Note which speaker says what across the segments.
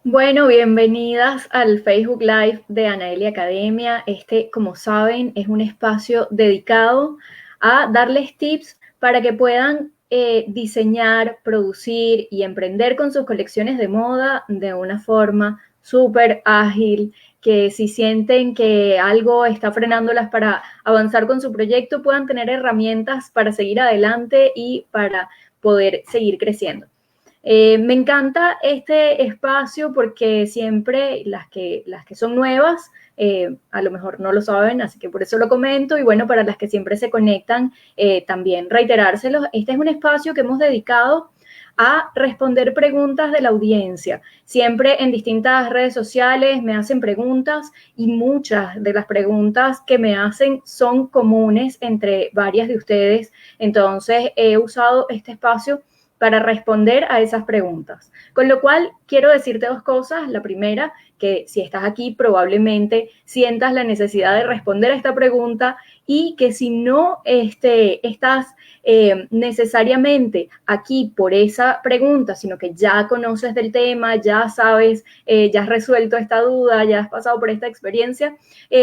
Speaker 1: Bueno, bienvenidas al Facebook Live de Anaelia Academia. Como saben, es un espacio dedicado a darles tips para que puedan diseñar, producir y emprender con sus colecciones de moda de una forma súper ágil, que si sienten que algo está frenándolas para avanzar con su proyecto, puedan tener herramientas para seguir adelante y para poder seguir creciendo. Me encanta este espacio porque siempre las que son nuevas, a lo mejor no lo saben, así que por eso lo comento. Y bueno, para las que siempre se conectan, también reiterárselos. Este es un espacio que hemos dedicado a responder preguntas de la audiencia. Siempre en distintas redes sociales me hacen preguntas y muchas de las preguntas que me hacen son comunes entre varias de ustedes. Entonces he usado este espacio para responder a esas preguntas. Con lo cual, quiero decirte dos cosas. La primera, que si estás aquí probablemente sientas la necesidad de responder a esta pregunta y que si no estás necesariamente aquí por esa pregunta, sino que ya conoces del tema, ya sabes, ya has resuelto esta duda, ya has pasado por esta experiencia,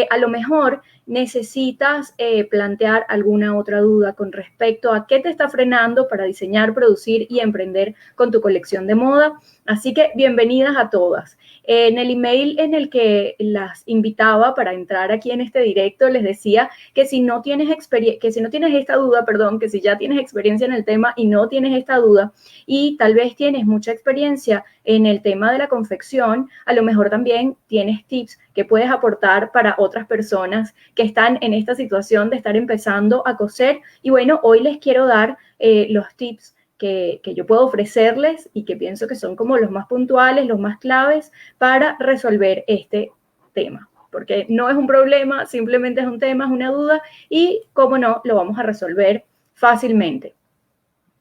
Speaker 1: a lo mejor necesitas plantear alguna otra duda con respecto a qué te está frenando para diseñar, producir y emprender con tu colección de moda. Así que bienvenidas a todas. En el email en el que las invitaba para entrar aquí en este directo, les decía que si no tienes esta duda, perdón, que si ya tienes experiencia en el tema y no tienes esta duda y tal vez tienes mucha experiencia en el tema de la confección, a lo mejor también tienes tips que puedes aportar para otras personas que están en esta situación de estar empezando a coser. Y bueno, hoy les quiero dar los tips que yo puedo ofrecerles y que pienso que son como los más puntuales, los más claves para resolver este tema. Porque no es un problema, simplemente es un tema, es una duda y, cómo no, lo vamos a resolver fácilmente.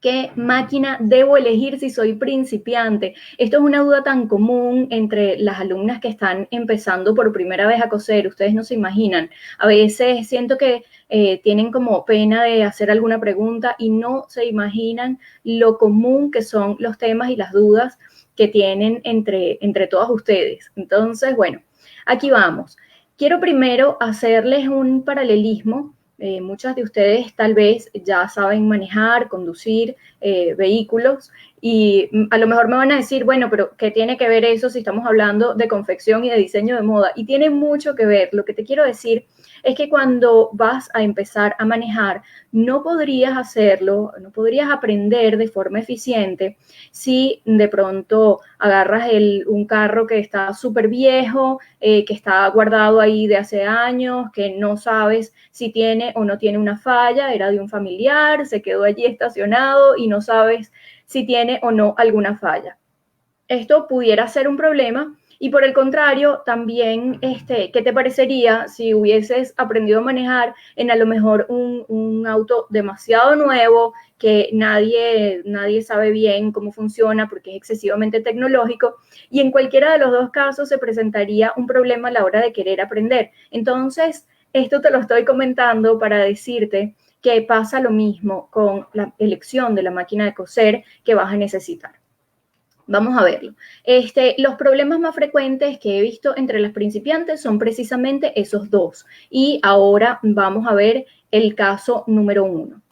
Speaker 1: ¿Qué máquina debo elegir si soy principiante? Esto es una duda tan común entre las alumnas que están empezando por primera vez a coser. Ustedes no se imaginan. A veces siento que tienen como pena de hacer alguna pregunta y no se imaginan lo común que son los temas y las dudas que tienen entre todas ustedes. Entonces, bueno, aquí vamos. Quiero primero hacerles un paralelismo. Muchas de ustedes tal vez ya saben manejar, conducir vehículos y a lo mejor me van a decir, bueno, pero ¿qué tiene que ver eso si estamos hablando de confección y de diseño de moda? Y tiene mucho que ver. Lo que te quiero decir es que cuando vas a empezar a manejar, no podrías hacerlo, no podrías aprender de forma eficiente si de pronto agarras un carro que está súper viejo, que está guardado ahí de hace años, que no sabes si tiene o no tiene una falla, era de un familiar, se quedó allí estacionado y no sabes si tiene o no alguna falla. Esto pudiera ser un problema. Y por el contrario, también, ¿qué te parecería si hubieses aprendido a manejar en a lo mejor un auto demasiado nuevo, que nadie sabe bien cómo funciona porque es excesivamente tecnológico? Y en cualquiera de los dos casos se presentaría un problema a la hora de querer aprender. Entonces, esto te lo estoy comentando para decirte que pasa lo mismo con la elección de la máquina de coser que vas a necesitar. Vamos a verlo. Los problemas más frecuentes que he visto entre las principiantes son precisamente esos dos. Y ahora vamos a ver el caso número uno.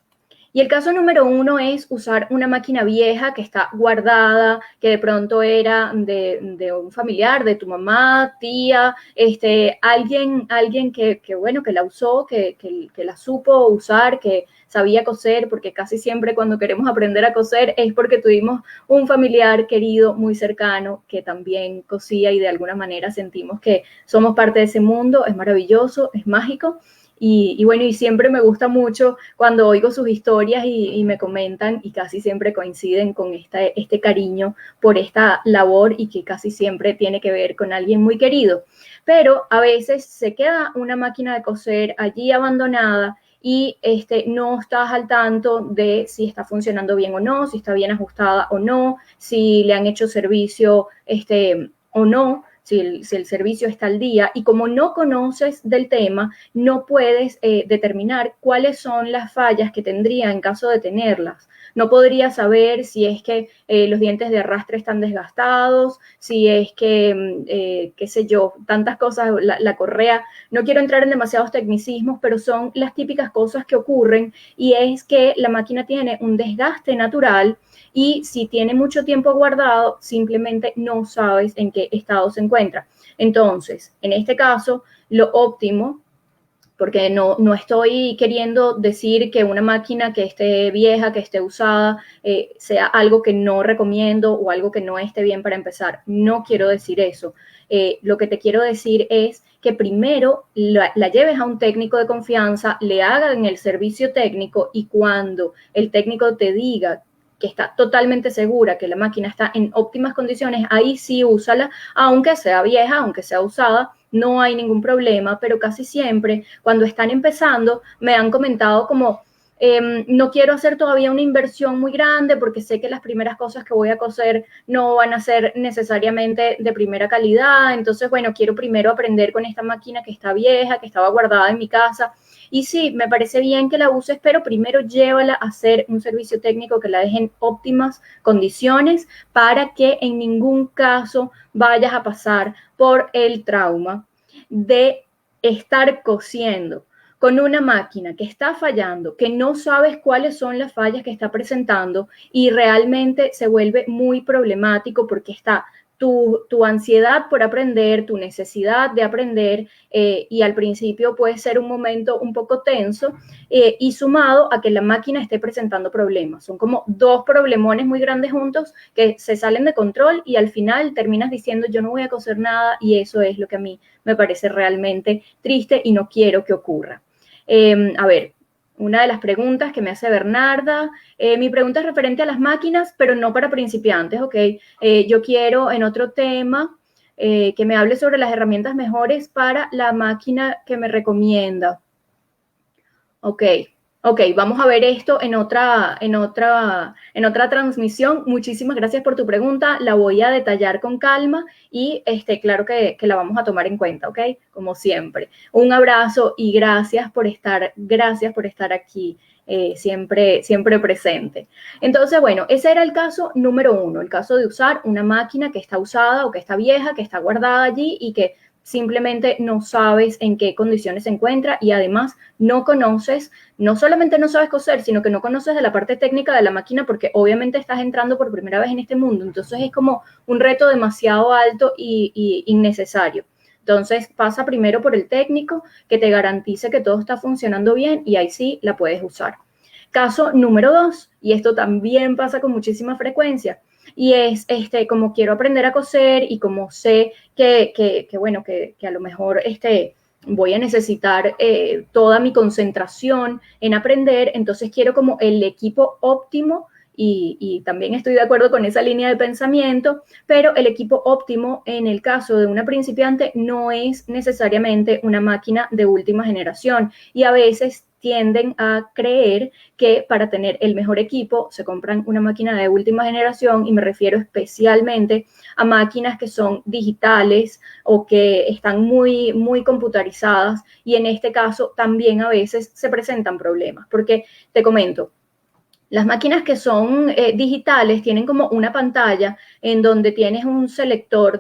Speaker 1: Y el caso número uno es usar una máquina vieja que está guardada, que de pronto era de un familiar, de tu mamá, tía, alguien bueno, que la usó, que la supo usar, que sabía coser, porque casi siempre cuando queremos aprender a coser es porque tuvimos un familiar querido, muy cercano, que también cosía y de alguna manera sentimos que somos parte de ese mundo. Es maravilloso, es mágico. Y bueno, y siempre me gusta mucho cuando oigo sus historias y me comentan y casi siempre coinciden con este cariño por esta labor y que casi siempre tiene que ver con alguien muy querido. Pero a veces se queda una máquina de coser allí abandonada y no estás al tanto de si está funcionando bien o no, si está bien ajustada o no, si le han hecho servicio o no. si el servicio está al día, y como no conoces del tema, no puedes determinar cuáles son las fallas que tendría en caso de tenerlas. No podría saber si es que los dientes de arrastre están desgastados, si es que, qué sé yo, tantas cosas, la correa. No quiero entrar en demasiados tecnicismos, pero son las típicas cosas que ocurren, y es que la máquina tiene un desgaste natural, y si tiene mucho tiempo guardado, simplemente no sabes en qué estado se encuentra. Entonces, en este caso, lo óptimo, porque no estoy queriendo decir que una máquina que esté vieja, que esté usada, sea algo que no recomiendo o algo que no esté bien para empezar. No quiero decir eso. Lo que te quiero decir es que primero la lleves a un técnico de confianza, le hagan el servicio técnico, y cuando el técnico te diga que está totalmente segura que la máquina está en óptimas condiciones, ahí sí úsala, aunque sea vieja, aunque sea usada, no hay ningún problema, pero casi siempre cuando están empezando me han comentado como, no quiero hacer todavía una inversión muy grande porque sé que las primeras cosas que voy a coser no van a ser necesariamente de primera calidad, entonces bueno, quiero primero aprender con esta máquina que está vieja, que estaba guardada en mi casa. Y sí, me parece bien que la uses, pero primero llévala a hacer un servicio técnico que la deje en óptimas condiciones para que en ningún caso vayas a pasar por el trauma de estar cosiendo con una máquina que está fallando, que no sabes cuáles son las fallas que está presentando, y realmente se vuelve muy problemático porque está tu ansiedad por aprender, tu necesidad de aprender, y al principio puede ser un momento un poco tenso, y sumado a que la máquina esté presentando problemas. Son como dos problemones muy grandes juntos que se salen de control, y al final terminas diciendo yo no voy a coser nada, y eso es lo que a mí me parece realmente triste y no quiero que ocurra. A ver, una de las preguntas que me hace Bernarda, mi pregunta es referente a las máquinas, pero no para principiantes, ¿ok? Yo quiero en otro tema que me hable sobre las herramientas mejores para la máquina que me recomienda. Ok, ok, vamos a ver esto en otra transmisión. Muchísimas gracias por tu pregunta, la voy a detallar con calma, y claro que la vamos a tomar en cuenta, ¿ok? Como siempre. Un abrazo y gracias por estar aquí, siempre presente. Entonces, bueno, ese era el caso número 1, el caso de usar una máquina que está usada o que está vieja, que está guardada allí y que simplemente no sabes en qué condiciones se encuentra, y además no conoces, no solamente no sabes coser, sino que no conoces de la parte técnica de la máquina, porque obviamente estás entrando por primera vez en este mundo, entonces es como un reto demasiado alto y innecesario. Entonces pasa primero por el técnico que te garantice que todo está funcionando bien, y ahí sí la puedes usar. Caso número 2, y esto también pasa con muchísima frecuencia, y es como quiero aprender a coser y como sé que a lo mejor voy a necesitar toda mi concentración en aprender, entonces quiero como el equipo óptimo, y también estoy de acuerdo con esa línea de pensamiento, pero el equipo óptimo en el caso de una principiante no es necesariamente una máquina de última generación, y a veces tienden a creer que para tener el mejor equipo se compran una máquina de última generación, y me refiero especialmente a máquinas que son digitales o que están muy, muy computarizadas, y en este caso también a veces se presentan problemas, porque te comento, las máquinas que son digitales tienen como una pantalla en donde tienes un selector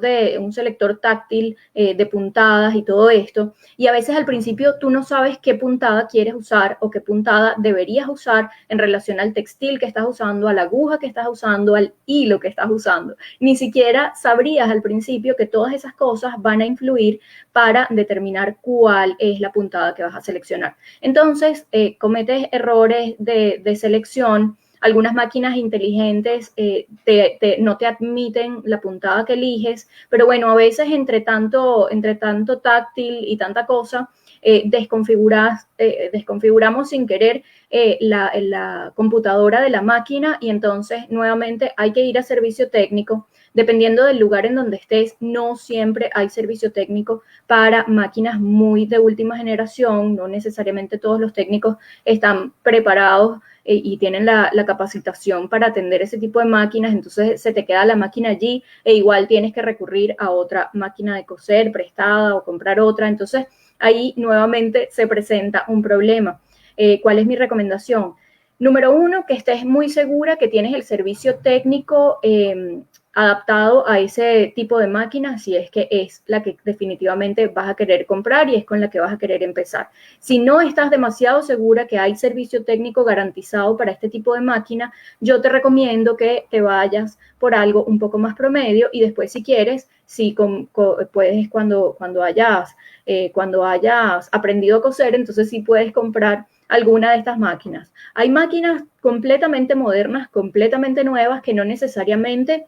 Speaker 1: táctil de puntadas y todo esto, y a veces al principio tú no sabes qué puntada quieres usar o qué puntada deberías usar en relación al textil que estás usando, a la aguja que estás usando, al hilo que estás usando. Ni siquiera sabrías al principio que todas esas cosas van a influir para determinar cuál es la puntada que vas a seleccionar. Entonces, cometes errores de selección. Algunas máquinas inteligentes no te admiten la puntada que eliges, pero bueno, a veces entre tanto táctil y tanta cosa, desconfiguramos sin querer la computadora de la máquina, y entonces nuevamente hay que ir a servicio técnico. Dependiendo del lugar en donde estés, no siempre hay servicio técnico para máquinas muy de última generación, no necesariamente todos los técnicos están preparados y tienen la capacitación para atender ese tipo de máquinas, entonces se te queda la máquina allí e igual tienes que recurrir a otra máquina de coser prestada o comprar otra. Entonces ahí nuevamente se presenta un problema. ¿Cuál es mi recomendación? Número uno, que estés muy segura que tienes el servicio técnico adaptado a ese tipo de máquina, si es que es la que definitivamente vas a querer comprar y es con la que vas a querer empezar. Si no estás demasiado segura que hay servicio técnico garantizado para este tipo de máquina, yo te recomiendo que te vayas por algo un poco más promedio y después si quieres, si puedes cuando hayas aprendido a coser, entonces sí puedes comprar alguna de estas máquinas. Hay máquinas completamente modernas, completamente nuevas, que no necesariamente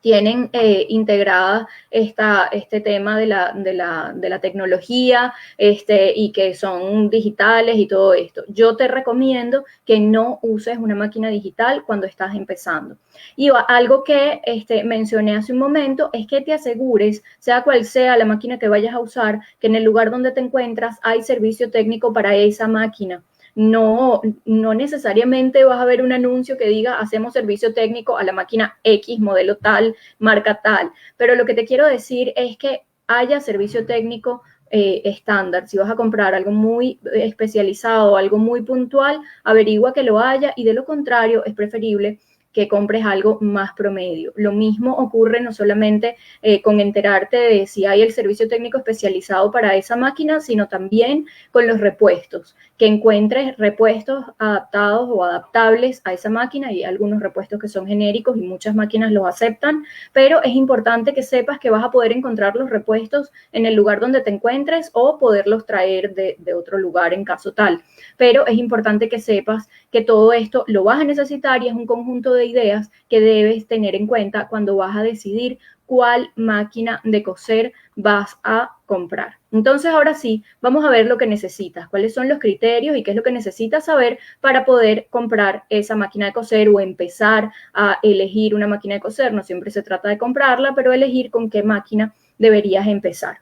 Speaker 1: tienen integrada este tema de la tecnología y que son digitales y todo esto. Yo te recomiendo que no uses una máquina digital cuando estás empezando. Y algo que mencioné hace un momento es que te asegures, sea cual sea la máquina que vayas a usar, que en el lugar donde te encuentras hay servicio técnico para esa máquina. No necesariamente vas a ver un anuncio que diga hacemos servicio técnico a la máquina X, modelo tal, marca tal, pero lo que te quiero decir es que haya servicio técnico estándar. Si vas a comprar algo muy especializado, algo muy puntual, averigua que lo haya y de lo contrario es preferible que compres algo más promedio. Lo mismo ocurre no solamente con enterarte de si hay el servicio técnico especializado para esa máquina, sino también con los repuestos, que encuentres repuestos adaptados o adaptables a esa máquina. Hay algunos repuestos que son genéricos y muchas máquinas los aceptan, pero es importante que sepas que vas a poder encontrar los repuestos en el lugar donde te encuentres o poderlos traer de otro lugar en caso tal. Pero es importante que sepas que todo esto lo vas a necesitar y es un conjunto de ideas que debes tener en cuenta cuando vas a decidir cuál máquina de coser vas a comprar. Entonces, ahora sí, vamos a ver lo que necesitas, cuáles son los criterios y qué es lo que necesitas saber para poder comprar esa máquina de coser o empezar a elegir una máquina de coser. No siempre se trata de comprarla, pero elegir con qué máquina deberías empezar.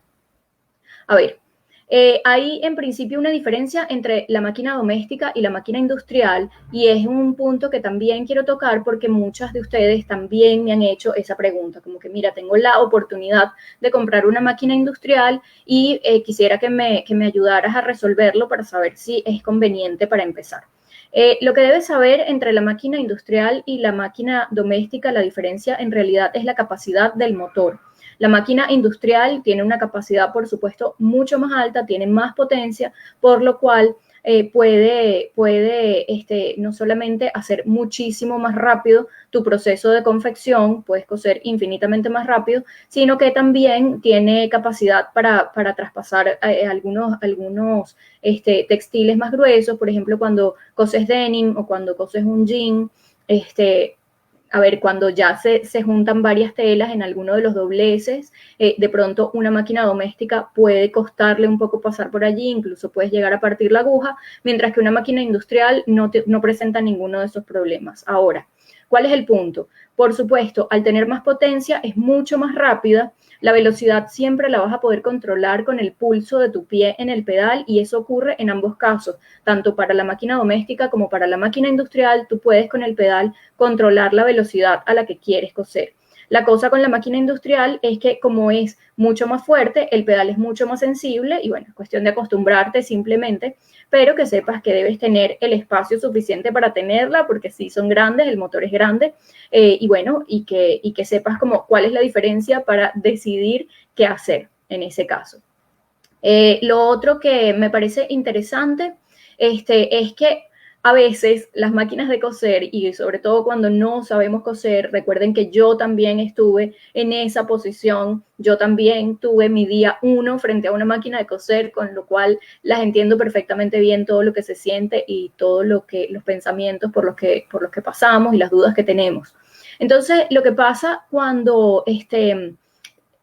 Speaker 1: A ver, hay en principio una diferencia entre la máquina doméstica y la máquina industrial y es un punto que también quiero tocar porque muchas de ustedes también me han hecho esa pregunta, como que mira, tengo la oportunidad de comprar una máquina industrial y quisiera que me ayudaras a resolverlo para saber si es conveniente para empezar. Lo que debes saber entre la máquina industrial y la máquina doméstica, la diferencia en realidad es la capacidad del motor. La máquina industrial tiene una capacidad, por supuesto, mucho más alta, tiene más potencia, por lo cual puede no solamente hacer muchísimo más rápido tu proceso de confección, puedes coser infinitamente más rápido, sino que también tiene capacidad para traspasar algunos textiles más gruesos, por ejemplo, cuando coses denim o cuando coses un jean, cuando ya se juntan varias telas en alguno de los dobleces, de pronto una máquina doméstica puede costarle un poco pasar por allí, incluso puedes llegar a partir la aguja, mientras que una máquina industrial no presenta ninguno de esos problemas. Ahora, ¿cuál es el punto? Por supuesto, al tener más potencia es mucho más rápida, la velocidad siempre la vas a poder controlar con el pulso de tu pie en el pedal y eso ocurre en ambos casos, tanto para la máquina doméstica como para la máquina industrial, tú puedes con el pedal controlar la velocidad a la que quieres coser. La cosa con la máquina industrial es que como es mucho más fuerte, el pedal es mucho más sensible y bueno, es cuestión de acostumbrarte simplemente, pero que sepas que debes tener el espacio suficiente para tenerla porque sí son grandes, el motor es grande y bueno, y que sepas como cuál es la diferencia para decidir qué hacer en ese caso. Lo otro que me parece interesante es que a veces las máquinas de coser y sobre todo cuando no sabemos coser, recuerden que yo también estuve en esa posición, yo también tuve mi día 1 frente a una máquina de coser, con lo cual las entiendo perfectamente bien todo lo que se siente y todo los pensamientos por los que pasamos y las dudas que tenemos. Entonces, lo que pasa cuando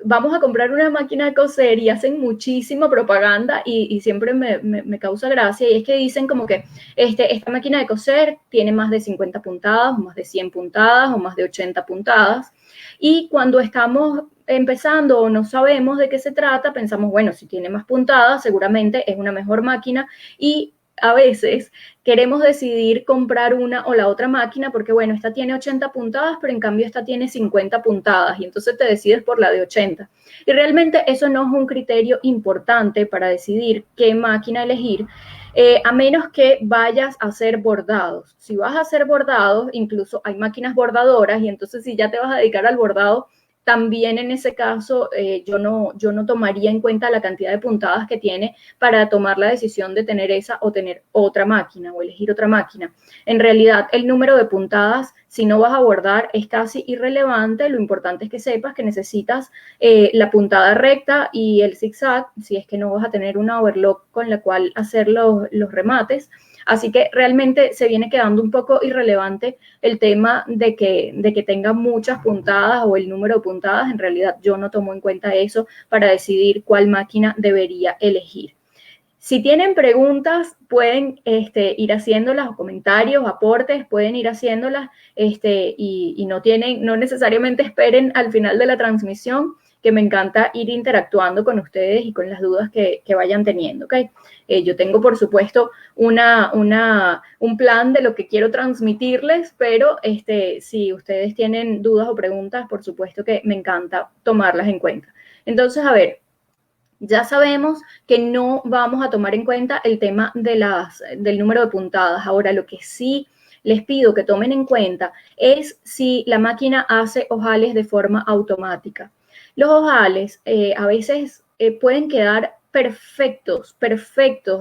Speaker 1: vamos a comprar una máquina de coser y hacen muchísima propaganda y siempre me causa gracia, y es que dicen como que esta máquina de coser tiene más de 50 puntadas, o más de 100 puntadas, o más de 80 puntadas, y cuando estamos empezando o no sabemos de qué se trata, pensamos, bueno, si tiene más puntadas, seguramente es una mejor máquina, y a veces queremos decidir comprar una o la otra máquina porque, bueno, esta tiene 80 puntadas, pero en cambio esta tiene 50 puntadas y entonces te decides por la de 80. Y realmente eso no es un criterio importante para decidir qué máquina elegir, a menos que vayas a hacer bordados. Si vas a hacer bordados, incluso hay máquinas bordadoras y entonces si ya te vas a dedicar al bordado, también en ese caso yo no tomaría en cuenta la cantidad de puntadas que tiene para tomar la decisión de tener esa o tener otra máquina o elegir otra máquina. En realidad, el número de puntadas, si no vas a bordar, es casi irrelevante. Lo importante es que sepas que necesitas la puntada recta y el zigzag, si es que no vas a tener una overlock con la cual hacer los remates. Así que realmente se viene quedando un poco irrelevante el tema de que tenga muchas puntadas o el número de puntadas. En realidad yo no tomo en cuenta eso para decidir cuál máquina debería elegir. Si tienen preguntas, pueden ir haciéndolas, o comentarios, aportes, pueden ir haciéndolas y no necesariamente esperen al final de la transmisión, que me encanta ir interactuando con ustedes y con las dudas que vayan teniendo, ¿ok? Yo tengo, por supuesto, un plan de lo que quiero transmitirles, pero si ustedes tienen dudas o preguntas, por supuesto que me encanta tomarlas en cuenta. Entonces, a ver, ya sabemos que no vamos a tomar en cuenta el tema del número de puntadas. Ahora, lo que sí les pido que tomen en cuenta es si la máquina hace ojales de forma automática. Los ojales a veces pueden quedar perfectos,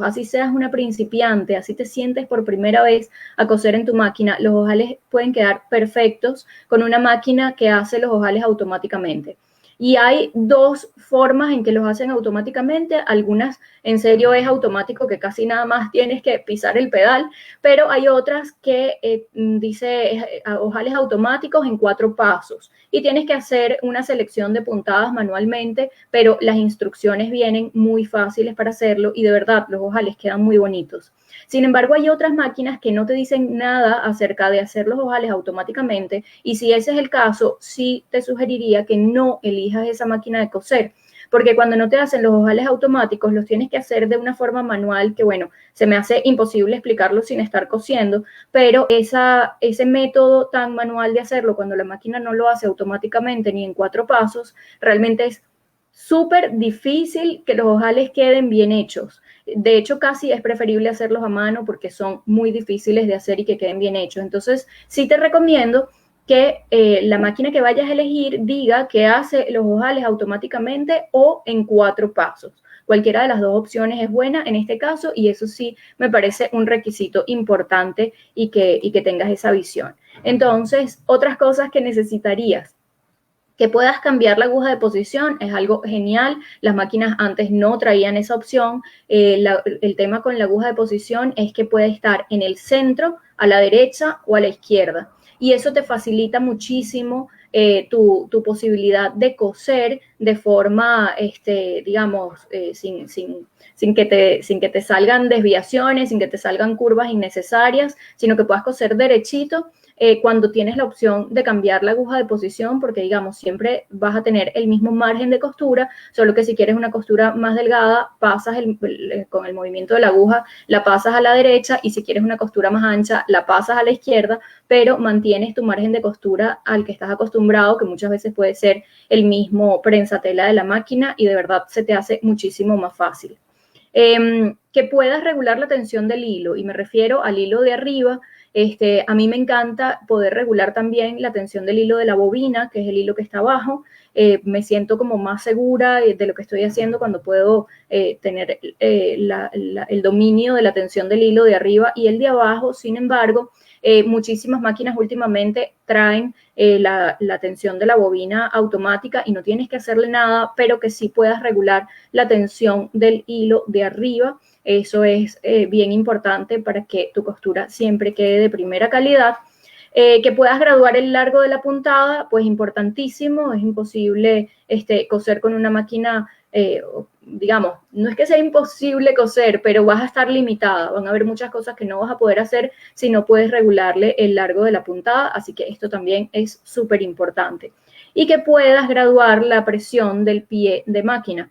Speaker 1: así seas una principiante, así te sientes por primera vez a coser en tu máquina, los ojales pueden quedar perfectos con una máquina que hace los ojales automáticamente. Y hay dos formas en que los hacen automáticamente. Algunas en serio es automático, que casi nada más tienes que pisar el pedal, pero hay otras que dice ojales automáticos en 4 pasos y tienes que hacer una selección de puntadas manualmente, pero las instrucciones vienen muy fáciles para hacerlo y de verdad los ojales quedan muy bonitos. Sin embargo, hay otras máquinas que no te dicen nada acerca de hacer los ojales automáticamente y si ese es el caso, sí te sugeriría que no elijas esa máquina de coser, porque cuando no te hacen los ojales automáticos, los tienes que hacer de una forma manual que, bueno, se me hace imposible explicarlo sin estar cosiendo, pero ese método tan manual de hacerlo cuando la máquina no lo hace automáticamente ni en 4 pasos, realmente es súper difícil que los ojales queden bien hechos. De hecho, casi es preferible hacerlos a mano porque son muy difíciles de hacer y que queden bien hechos. Entonces, sí te recomiendo que la máquina que vayas a elegir diga que hace los ojales automáticamente o en 4 pasos. Cualquiera de las dos opciones es buena en este caso y eso sí me parece un requisito importante y que tengas esa visión. Entonces, otras cosas que necesitarías. Que puedas cambiar la aguja de posición es algo genial. Las máquinas antes no traían esa opción. El tema con la aguja de posición es que puede estar en el centro, a la derecha o a la izquierda. Y eso te facilita muchísimo tu posibilidad de coser de forma, digamos, sin que te salgan desviaciones, sin que te salgan curvas innecesarias, sino que puedas coser derechito. Cuando tienes la opción de cambiar la aguja de posición, porque digamos, siempre vas a tener el mismo margen de costura, solo que si quieres una costura más delgada, pasas con el movimiento de la aguja, la pasas a la derecha y si quieres una costura más ancha, la pasas a la izquierda, pero mantienes tu margen de costura al que estás acostumbrado, que muchas veces puede ser el mismo prensatela de la máquina y de verdad se te hace muchísimo más fácil. Que puedas regular la tensión del hilo, y me refiero al hilo de arriba. A mí me encanta poder regular también la tensión del hilo de la bobina, que es el hilo que está abajo. Me siento como más segura de lo que estoy haciendo cuando puedo tener el dominio de la tensión del hilo de arriba y el de abajo. Sin embargo, muchísimas máquinas últimamente traen la tensión de la bobina automática y no tienes que hacerle nada, pero que sí puedas regular la tensión del hilo de arriba. Eso es bien importante para que tu costura siempre quede de primera calidad. Que puedas graduar el largo de la puntada, pues importantísimo. Es imposible coser con una máquina, digamos, no es que sea imposible coser, pero vas a estar limitada. Van a haber muchas cosas que no vas a poder hacer si no puedes regularle el largo de la puntada, así que esto también es súper importante. Y que puedas graduar la presión del pie de máquina.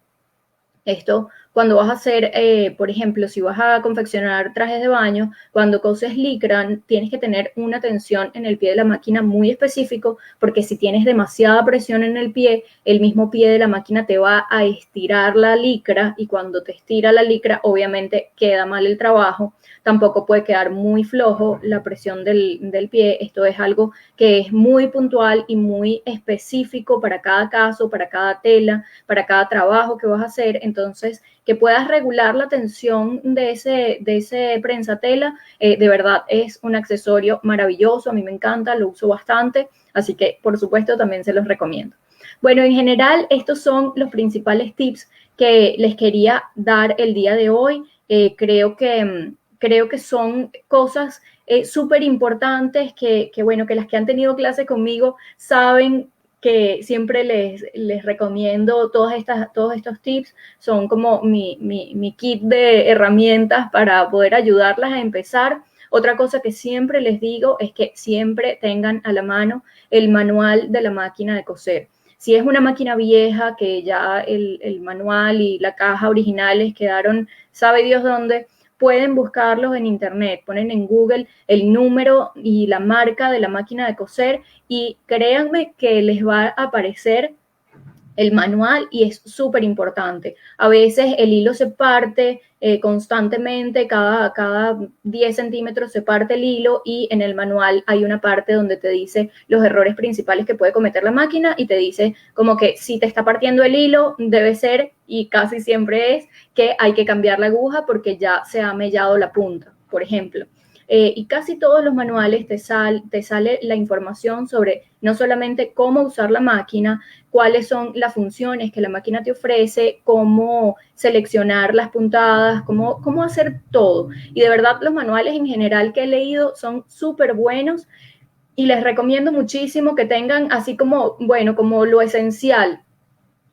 Speaker 1: Esto cuando vas a hacer, por ejemplo, si vas a confeccionar trajes de baño, cuando coses licra, tienes que tener una tensión en el pie de la máquina muy específico, porque si tienes demasiada presión en el pie, el mismo pie de la máquina te va a estirar la licra, y cuando te estira la licra, obviamente queda mal el trabajo. Tampoco puede quedar muy flojo la presión del pie. Esto es algo que es muy puntual y muy específico para cada caso, para cada tela, para cada trabajo que vas a hacer. Entonces, que puedas regular la tensión de ese prensatela, de verdad es un accesorio maravilloso. A mí me encanta, lo uso bastante, así que por supuesto también se los recomiendo. Bueno, en general estos son los principales tips que les quería dar el día de hoy. Creo que son cosas súper importantes bueno, que las que han tenido clase conmigo saben que siempre les recomiendo todos estos tips. Son como mi kit de herramientas para poder ayudarlas a empezar. Otra cosa que siempre les digo es que siempre tengan a la mano el manual de la máquina de coser. Si es una máquina vieja que ya el manual y la caja originales quedaron, sabe Dios dónde, pueden buscarlos en internet, ponen en Google el número y la marca de la máquina de coser y créanme que les va a aparecer el manual y es súper importante. A veces el hilo se parte constantemente, cada 10 centímetros se parte el hilo y en el manual hay una parte donde te dice los errores principales que puede cometer la máquina y te dice como que si te está partiendo el hilo debe ser, y casi siempre es, que hay que cambiar la aguja porque ya se ha mellado la punta, por ejemplo. Y casi todos los manuales te sale la información sobre no solamente cómo usar la máquina, cuáles son las funciones que la máquina te ofrece, cómo seleccionar las puntadas, cómo hacer todo. Y de verdad los manuales en general que he leído son súper buenos y les recomiendo muchísimo que tengan así como, bueno, como lo esencial.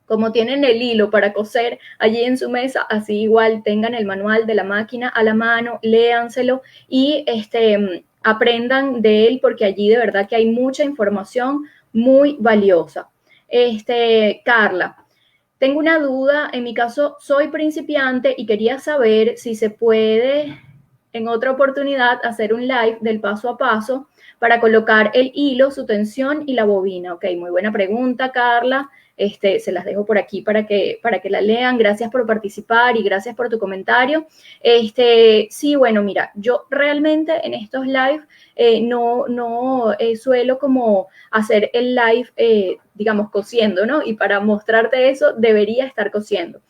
Speaker 1: Como tienen el hilo para coser allí en su mesa, así igual tengan el manual de la máquina a la mano, léanselo y aprendan de él porque allí de verdad que hay mucha información muy valiosa. Carla, tengo una duda, en mi caso soy principiante y quería saber si se puede en otra oportunidad hacer un live del paso a paso para colocar el hilo, su tensión y la bobina. Ok, muy buena pregunta, Carla. Se las dejo por aquí para que la lean. Gracias por participar y gracias por tu comentario. Sí, bueno, mira, yo realmente en estos live no suelo como hacer el live, digamos, cosiendo, ¿no? Y para mostrarte eso, debería estar cosiendo.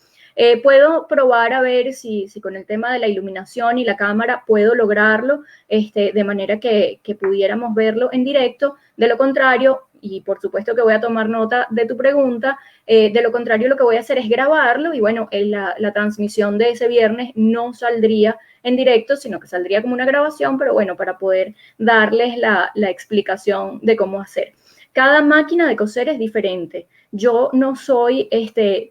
Speaker 1: Puedo probar a ver si con el tema de la iluminación y la cámara puedo lograrlo de manera que pudiéramos verlo en directo. De lo contrario, y por supuesto que voy a tomar nota de tu pregunta, de lo contrario lo que voy a hacer es grabarlo y bueno, la transmisión de ese viernes no saldría en directo, sino que saldría como una grabación, pero bueno, para poder darles la explicación de cómo hacer. Cada máquina de coser es diferente. Yo no soy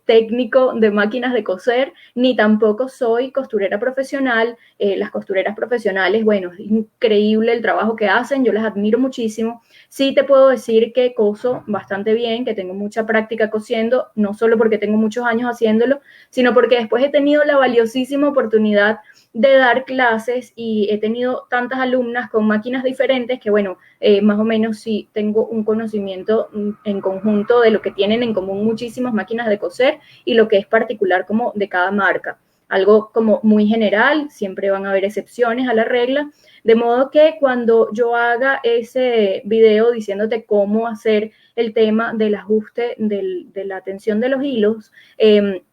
Speaker 1: técnico de máquinas de coser, ni tampoco soy costurera profesional. Las costureras profesionales, bueno, es increíble el trabajo que hacen, yo las admiro muchísimo. Sí te puedo decir que coso bastante bien, que tengo mucha práctica cosiendo, no solo porque tengo muchos años haciéndolo, sino porque después he tenido la valiosísima oportunidad de dar clases y he tenido tantas alumnas con máquinas diferentes que, bueno, más o menos sí tengo un conocimiento en conjunto de lo que tienen en común muchísimas máquinas de coser y lo que es particular como de cada marca. Algo como muy general, siempre van a haber excepciones a la regla, de modo que cuando yo haga ese video diciéndote cómo hacer el tema del ajuste de la tensión de los hilos,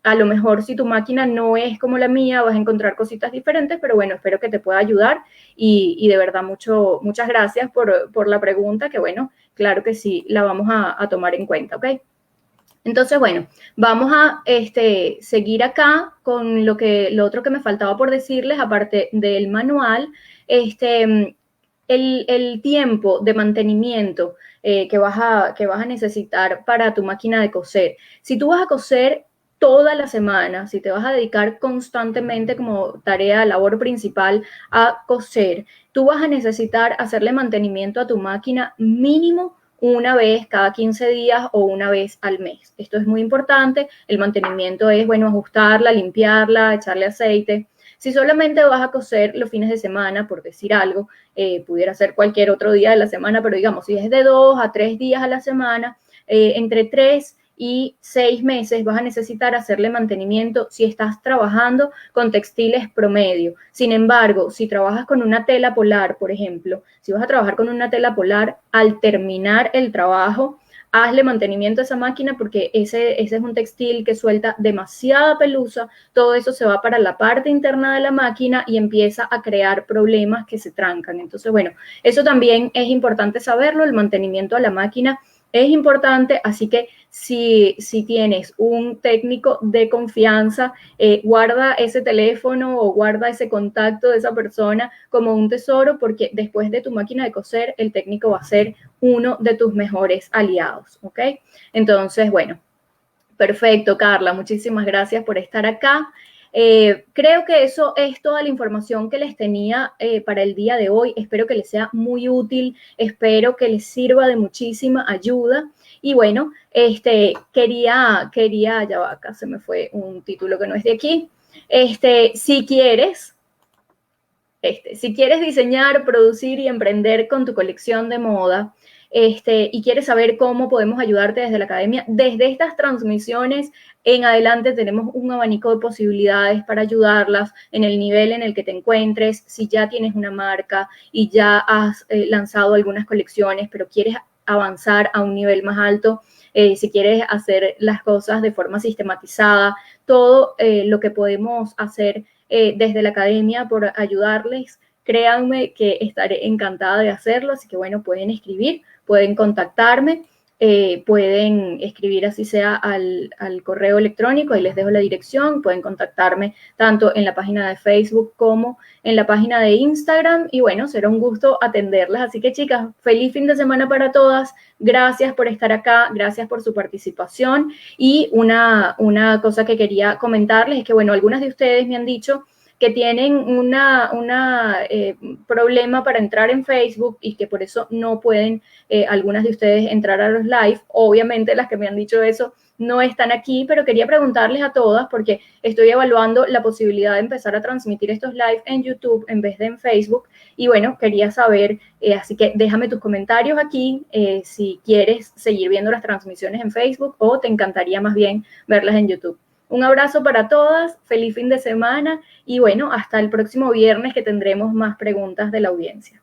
Speaker 1: a lo mejor si tu máquina no es como la mía, vas a encontrar cositas diferentes, pero bueno, espero que te pueda ayudar y de verdad muchas gracias por la pregunta, que bueno, claro que sí, la vamos a tomar en cuenta, ¿ok? Entonces, bueno, vamos a seguir acá con lo otro que me faltaba por decirles, aparte del manual, el tiempo de mantenimiento que vas a necesitar para tu máquina de coser. Si tú vas a coser toda la semana, si te vas a dedicar constantemente como tarea, labor principal a coser, tú vas a necesitar hacerle mantenimiento a tu máquina mínimo una vez cada 15 días o una vez al mes. Esto es muy importante. El mantenimiento es, bueno, ajustarla, limpiarla, echarle aceite. Si solamente vas a coser los fines de semana, por decir algo, pudiera ser cualquier otro día de la semana, pero digamos, si es de 2 a 3 días a la semana, entre 3 y 6 meses vas a necesitar hacerle mantenimiento si estás trabajando con textiles promedio. Sin embargo, si trabajas con una tela polar, por ejemplo, si vas a trabajar con una tela polar, al terminar el trabajo, hazle mantenimiento a esa máquina porque ese es un textil que suelta demasiada pelusa, todo eso se va para la parte interna de la máquina y empieza a crear problemas que se trancan. Entonces, bueno, eso también es importante saberlo, el mantenimiento a la máquina es importante, así que si tienes un técnico de confianza, guarda ese teléfono o guarda ese contacto de esa persona como un tesoro, porque después de tu máquina de coser, el técnico va a ser uno de tus mejores aliados, ¿ok? Entonces, bueno, perfecto, Carla, muchísimas gracias por estar acá. Creo que eso es toda la información que les tenía para el día de hoy. Espero que les sea muy útil, espero que les sirva de muchísima ayuda. Y bueno, quería, ya va, acá se me fue un título que no es de aquí. Si quieres, si quieres diseñar, producir y emprender con tu colección de moda, y quieres saber cómo podemos ayudarte desde la academia, desde estas transmisiones en adelante tenemos un abanico de posibilidades para ayudarlas en el nivel en el que te encuentres. Si ya tienes una marca y ya has lanzado algunas colecciones, pero quieres avanzar a un nivel más alto, si quieres hacer las cosas de forma sistematizada, todo lo que podemos hacer desde la academia por ayudarles. Créanme que estaré encantada de hacerlo, así que bueno, pueden escribir, pueden contactarme, pueden escribir así sea al correo electrónico, ahí les dejo la dirección, pueden contactarme tanto en la página de Facebook como en la página de Instagram y bueno, será un gusto atenderlas. Así que chicas, feliz fin de semana para todas, gracias por estar acá, gracias por su participación y una cosa que quería comentarles es que bueno, algunas de ustedes me han dicho que tienen un problema para entrar en Facebook y que por eso no pueden algunas de ustedes entrar a los live. Obviamente las que me han dicho eso no están aquí, pero quería preguntarles a todas porque estoy evaluando la posibilidad de empezar a transmitir estos live en YouTube en vez de en Facebook. Y bueno, quería saber, así que déjame tus comentarios aquí si quieres seguir viendo las transmisiones en Facebook o te encantaría más bien verlas en YouTube. Un abrazo para todas, feliz fin de semana y bueno, hasta el próximo viernes que tendremos más preguntas de la audiencia.